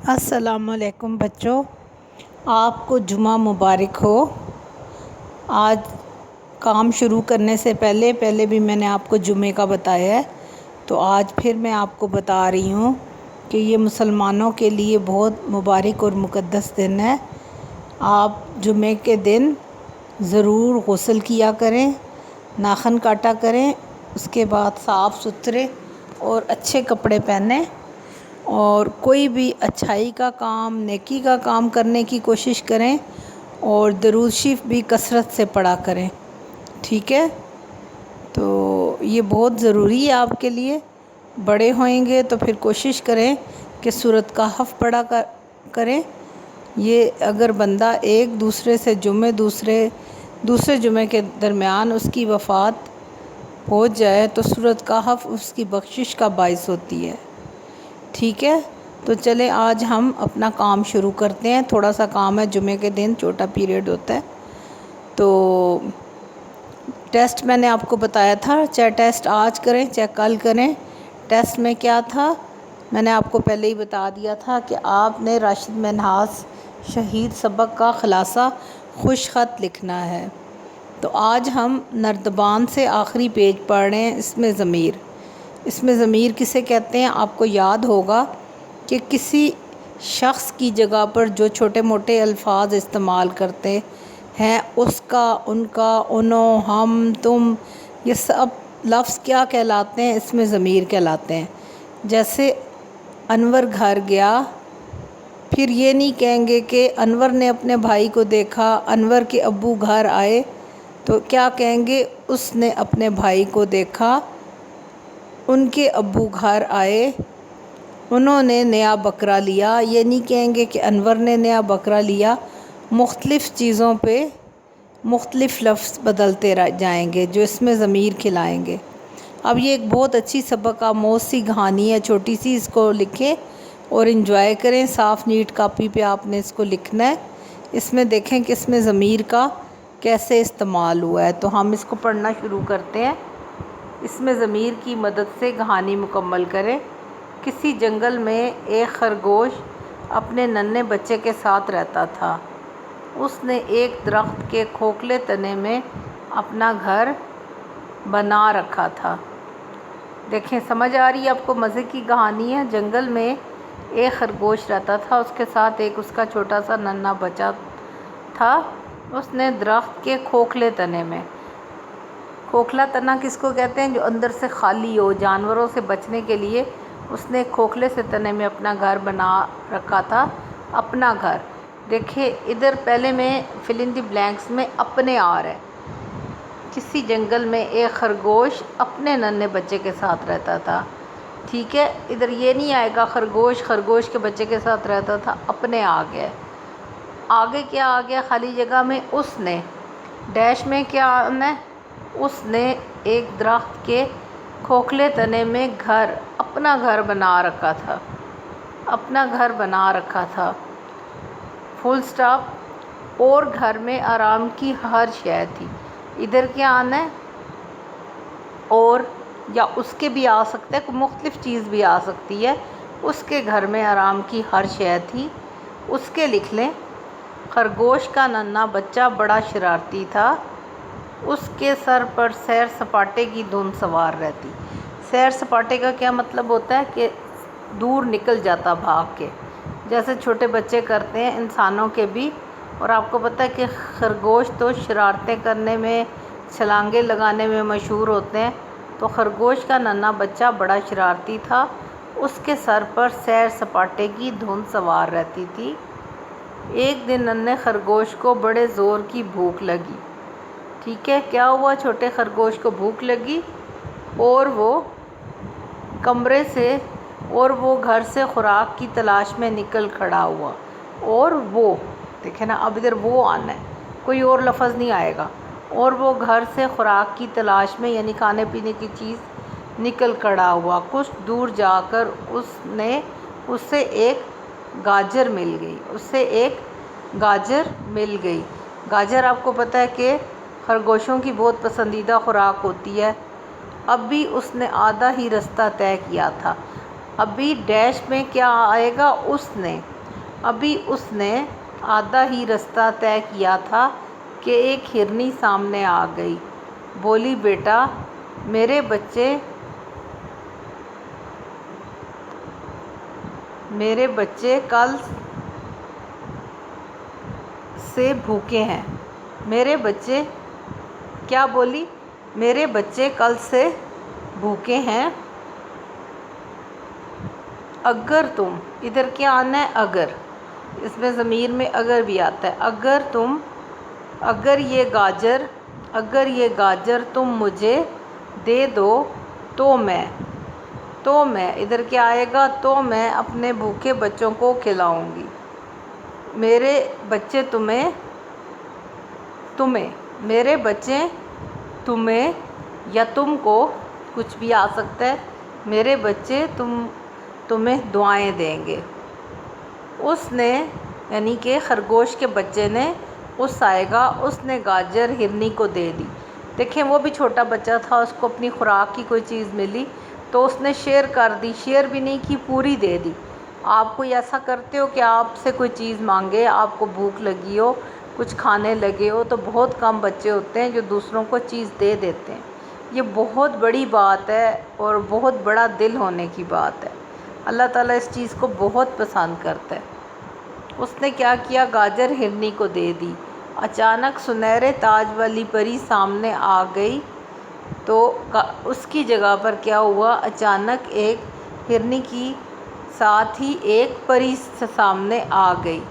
السلام علیکم بچوں، آپ کو جمعہ مبارک ہو۔ آج کام شروع کرنے سے پہلے بھی میں نے آپ کو جمعے کا بتایا ہے، تو آج پھر میں آپ کو بتا رہی ہوں کہ یہ مسلمانوں کے لیے بہت مبارک اور مقدس دن ہے۔ آپ جمعے کے دن ضرور غسل کیا کریں، ناخن کاٹا کریں، اس کے بعد صاف ستھرے اور اچھے کپڑے پہنیں اور کوئی بھی اچھائی کا کام، نیکی کا کام کرنے کی کوشش کریں اور درود شریف بھی کثرت سے پڑھا کریں، ٹھیک ہے؟ تو یہ بہت ضروری ہے آپ کے لیے۔ بڑے ہوئیں گے تو پھر کوشش کریں کہ سورۃ کہف پڑھا کریں۔ یہ اگر بندہ ایک دوسرے سے دوسرے جمعے کے درمیان اس کی وفات ہو جائے تو سورۃ کہف اس کی بخشش کا باعث ہوتی ہے، ٹھیک ہے؟ تو چلیں آج ہم اپنا کام شروع کرتے ہیں۔ تھوڑا سا کام ہے، جمعے کے دن چھوٹا پیریڈ ہوتا ہے۔ تو ٹیسٹ میں نے آپ کو بتایا تھا، چاہے ٹیسٹ آج کریں چاہے کل کریں۔ ٹیسٹ میں کیا تھا میں نے آپ کو پہلے ہی بتا دیا تھا کہ آپ نے راشد منہاس شہید سبق کا خلاصہ خوش خط لکھنا ہے۔ تو آج ہم نردبان سے آخری پیج پڑھ رہے ہیں، اس میں ضمیر کسے کہتے ہیں؟ آپ کو یاد ہوگا کہ کسی شخص کی جگہ پر جو چھوٹے موٹے الفاظ استعمال کرتے ہیں، اس کا، ان کا، انہوں، ہم، تم، یہ سب لفظ کیا کہلاتے ہیں؟ اس میں ضمیر کہلاتے ہیں۔ جیسے انور گھر گیا، پھر یہ نہیں کہیں گے کہ انور نے اپنے بھائی کو دیکھا، انور کے ابو گھر آئے، تو کیا کہیں گے؟ اس نے اپنے بھائی کو دیکھا، ان کے ابو گھر آئے، انہوں نے نیا بکرا لیا۔ یہ نہیں کہیں گے کہ انور نے نیا بکرا لیا۔ مختلف چیزوں پہ مختلف لفظ بدلتے جائیں گے جو اس میں ضمیر کھلائیں گے۔ اب یہ ایک بہت اچھی سبق آموز سی کہانی ہے، چھوٹی سی، اس کو لکھیں اور انجوائے کریں۔ صاف نیٹ کاپی پہ آپ نے اس کو لکھنا ہے۔ اس میں دیکھیں کہ اس میں ضمیر کا کیسے استعمال ہوا ہے۔ تو ہم اس کو پڑھنا شروع کرتے ہیں۔ اس میں ضمیر کی مدد سے کہانی مکمل کریں۔ کسی جنگل میں ایک خرگوش اپنے ننھے بچے کے ساتھ رہتا تھا۔ اس نے ایک درخت کے کھوکھلے تنے میں اپنا گھر بنا رکھا تھا۔ دیکھیں، سمجھ آ رہی ہے آپ کو؟ مزے کی کہانی ہے۔ جنگل میں ایک خرگوش رہتا تھا، اس کے ساتھ ایک اس کا چھوٹا سا ننھا بچہ تھا۔ اس نے درخت کے کھوکھلے تنے میں، کھوکھلا تنا کس کو کہتے ہیں؟ جو اندر سے خالی ہو، جانوروں سے بچنے کے لیے اس نے کھوکھلے سے تنے میں اپنا گھر بنا رکھا تھا، اپنا گھر۔ دیکھیں ادھر پہلے میں فل ان دی بلینکس میں اپنے آ رہا ہے۔ کسی جنگل میں ایک خرگوش اپنے ننھے بچے کے ساتھ رہتا تھا، ٹھیک ہے؟ ادھر یہ نہیں آئے گا خرگوش کے بچے کے ساتھ رہتا تھا، اپنے آ گیا۔ آگے کیا آ گیا خالی جگہ میں؟ اس نے، ڈیش میں کیا آنا ہے؟ اس نے ایک درخت کے کھوکھلے تنے میں اپنا گھر بنا رکھا تھا، اپنا گھر بنا رکھا تھا، فل سٹاپ۔ اور گھر میں آرام کی ہر شے تھی۔ ادھر کیا آنا ہے؟ اور، یا اس کے بھی آ سکتا ہے، کوئی مختلف چیز بھی آ سکتی ہے۔ اس کے گھر میں آرام کی ہر شے تھی۔ اس کے لکھ لیں، خرگوش کا ننھا بچہ بڑا شرارتی تھا۔ اس کے سر پر سیر سپاٹے کی دھن سوار رہتی۔ سیر سپاٹے کا کیا مطلب ہوتا ہے؟ کہ دور نکل جاتا بھاگ کے، جیسے چھوٹے بچے کرتے ہیں انسانوں کے بھی۔ اور آپ کو پتہ ہے کہ خرگوش تو شرارتیں کرنے میں، چھلانگیں لگانے میں مشہور ہوتے ہیں۔ تو خرگوش کا ننھا بچہ بڑا شرارتی تھا، اس کے سر پر سیر سپاٹے کی دھن سوار رہتی تھی۔ ایک دن ننھے خرگوش کو بڑے زور کی بھوک لگی، ٹھیک ہے؟ کیا ہوا؟ چھوٹے خرگوش کو بھوک لگی اور وہ گھر سے خوراک کی تلاش میں نکل کھڑا ہوا۔ اور وہ، دیکھیں نا، اب ادھر وہ آنا ہے، کوئی اور لفظ نہیں آئے گا۔ اور وہ گھر سے خوراک کی تلاش میں، یعنی کھانے پینے کی چیز، نکل کھڑا ہوا۔ کچھ دور جا کر اسے ایک گاجر مل گئی۔ گاجر آپ کو پتہ ہے کہ خرگوشوں کی بہت پسندیدہ خوراک ہوتی ہے۔ اب بھی اس نے آدھا ہی رستہ طے کیا تھا۔ اب بھی ڈیش میں کیا آئے گا؟ اس نے، ابھی اس نے آدھا ہی رستہ طے کیا تھا کہ ایک ہرنی سامنے آ گئی۔ بولی بیٹا میرے بچے کل سے بھوکے ہیں۔ میرے بچے کیا بولی؟ میرے بچے کل سے بھوکے ہیں۔ اگر تم، ادھر کیا آنا ہے؟ اگر، اس میں ضمیر میں اگر بھی آتا ہے۔ اگر یہ گاجر تم مجھے دے دو تو میں ادھر کیا آئے گا؟ تو میں اپنے بھوکے بچوں کو کھلاؤں گی۔ میرے بچے تمہیں یا تم کو، کچھ بھی آ سکتا ہے، میرے بچے تمہیں دعائیں دیں گے۔ اس نے، یعنی کہ خرگوش کے بچے نے، اس نے گاجر ہرنی کو دے دی۔ دیکھیں وہ بھی چھوٹا بچہ تھا، اس کو اپنی خوراک کی کوئی چیز ملی تو اس نے شیئر کر دی، شیئر بھی نہیں کی، پوری دے دی۔ آپ کوئی ایسا کرتے ہو کہ آپ سے کوئی چیز مانگے، آپ کو بھوک لگی ہو، کچھ کھانے لگے ہو، تو بہت کم بچے ہوتے ہیں جو دوسروں کو چیز دے دیتے ہیں۔ یہ بہت بڑی بات ہے اور بہت بڑا دل ہونے کی بات ہے۔ اللہ تعالیٰ اس چیز کو بہت پسند کرتا ہے۔ اس نے کیا کیا؟ گاجر ہرنی کو دے دی۔ اچانک سنہرے تاج والی پری سامنے آ گئی تو اس کی جگہ پر کیا ہوا؟ اچانک ایک ہرنی کی ساتھ ہی ایک پری سامنے آ گئی۔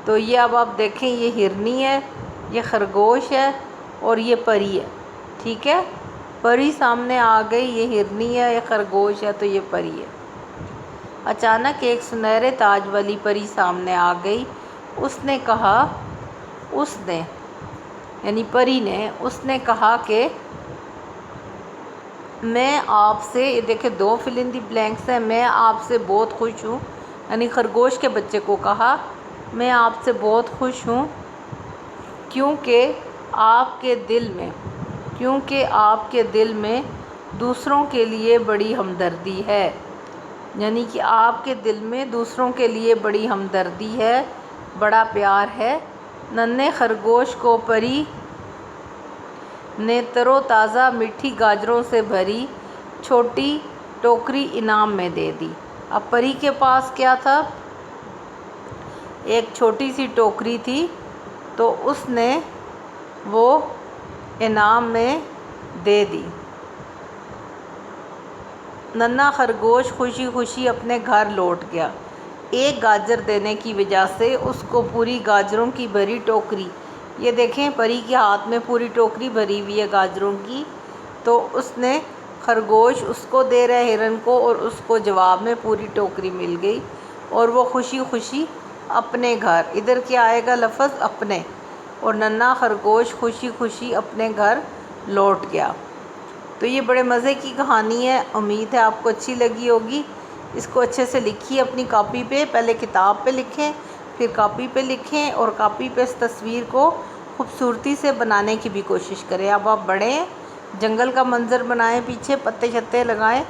تو یہ اب آپ دیکھیں، یہ ہرنی ہے، یہ خرگوش ہے اور یہ پری ہے، ٹھیک ہے؟ پری سامنے آ گئی، یہ ہرنی ہے، یہ خرگوش ہے، تو یہ پری ہے۔ اچانک ایک سنہرے تاج والی پری سامنے آ گئی۔ اس نے کہا کہ میں آپ سے، یہ دیکھیں دو فل ان دی بلینکس ہیں، میں آپ سے بہت خوش ہوں، یعنی خرگوش کے بچے کو کہا میں آپ سے بہت خوش ہوں کیونکہ آپ کے دل میں دوسروں کے لیے بڑی ہمدردی ہے، یعنی کہ آپ کے دل میں دوسروں کے لیے بڑی ہمدردی ہے، بڑا پیار ہے۔ ننھے خرگوش کو پری نے تر و تازہ میٹھی گاجروں سے بھری چھوٹی ٹوکری انعام میں دے دی۔ اب پری کے پاس کیا تھا؟ ایک چھوٹی سی ٹوکری تھی، تو اس نے وہ انعام میں دے دی۔ ننھا خرگوش خوشی خوشی اپنے گھر لوٹ گیا۔ ایک گاجر دینے کی وجہ سے اس کو پوری گاجروں کی بھری ٹوکری، یہ دیکھیں پری کے ہاتھ میں پوری ٹوکری بھری ہوئی ہے گاجروں کی، تو اس نے خرگوش اس کو دے رہے ہرن کو اور اس کو جواب میں پوری ٹوکری مل گئی، اور وہ خوشی خوشی اپنے گھر، ادھر کیا آئے گا لفظ اپنے، اور ننھا خرگوش خوشی خوشی اپنے گھر لوٹ گیا۔ تو یہ بڑے مزے کی کہانی ہے، امید ہے آپ کو اچھی لگی ہوگی۔ اس کو اچھے سے لکھیے اپنی کاپی پہ، پہلے کتاب پہ لکھیں، پھر کاپی پہ لکھیں، اور کاپی پہ اس تصویر کو خوبصورتی سے بنانے کی بھی کوشش کریں۔ اب آپ بڑے ہیں، جنگل کا منظر بنائیں، پیچھے پتے شتے لگائیں،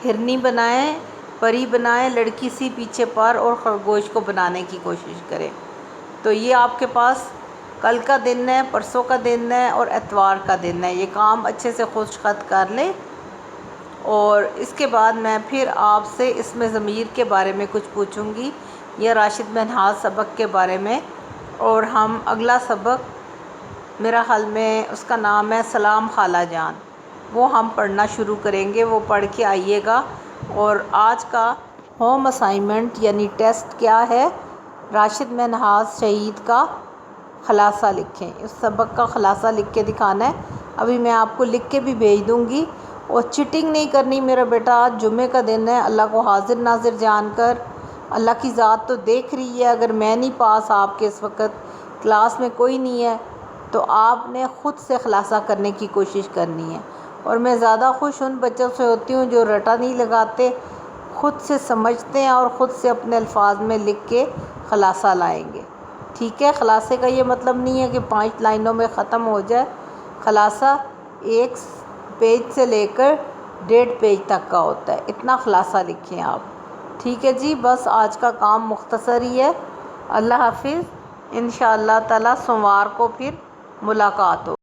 ہرنی بنائیں، پری بنائیں لڑکی سی پیچھے پر، اور خرگوش کو بنانے کی کوشش کریں۔ تو یہ آپ کے پاس کل کا دن ہے، پرسوں کا دن ہے اور اتوار کا دن ہے، یہ کام اچھے سے خود خط کر لیں، اور اس کے بعد میں پھر آپ سے اس میں ضمیر کے بارے میں کچھ پوچھوں گی، یا راشد منہاج سبق کے بارے میں، اور ہم اگلا سبق میرا خیال میں اس کا نام ہے سلام خالہ جان، وہ ہم پڑھنا شروع کریں گے، وہ پڑھ کے آئیے گا۔ اور آج کا ہوم اسائنمنٹ یعنی ٹیسٹ کیا ہے؟ راشد منہاج شہید کا خلاصہ لکھیں، اس سبق کا خلاصہ لکھ کے دکھانا ہے۔ ابھی میں آپ کو لکھ کے بھی بھیج دوں گی، اور چیٹنگ نہیں کرنی میرا بیٹا، آج جمعے کا دن ہے، اللہ کو حاضر ناظر جان کر، اللہ کی ذات تو دیکھ رہی ہے، اگر میں نہیں پاس، آپ کے اس وقت کلاس میں کوئی نہیں ہے، تو آپ نے خود سے خلاصہ کرنے کی کوشش کرنی ہے۔ اور میں زیادہ خوش ان بچوں سے ہوتی ہوں جو رٹا نہیں لگاتے، خود سے سمجھتے ہیں اور خود سے اپنے الفاظ میں لکھ کے خلاصہ لائیں گے، ٹھیک ہے؟ خلاصے کا یہ مطلب نہیں ہے کہ 5 لائنوں میں ختم ہو جائے، خلاصہ 1 پیج سے لے کر 1.5 پیج تک کا ہوتا ہے، اتنا خلاصہ لکھیں آپ۔ ٹھیک ہے جی، بس آج کا کام مختصر ہی ہے۔ اللہ حافظ، انشاءاللہ تعالی سوموار کو پھر ملاقات ہو۔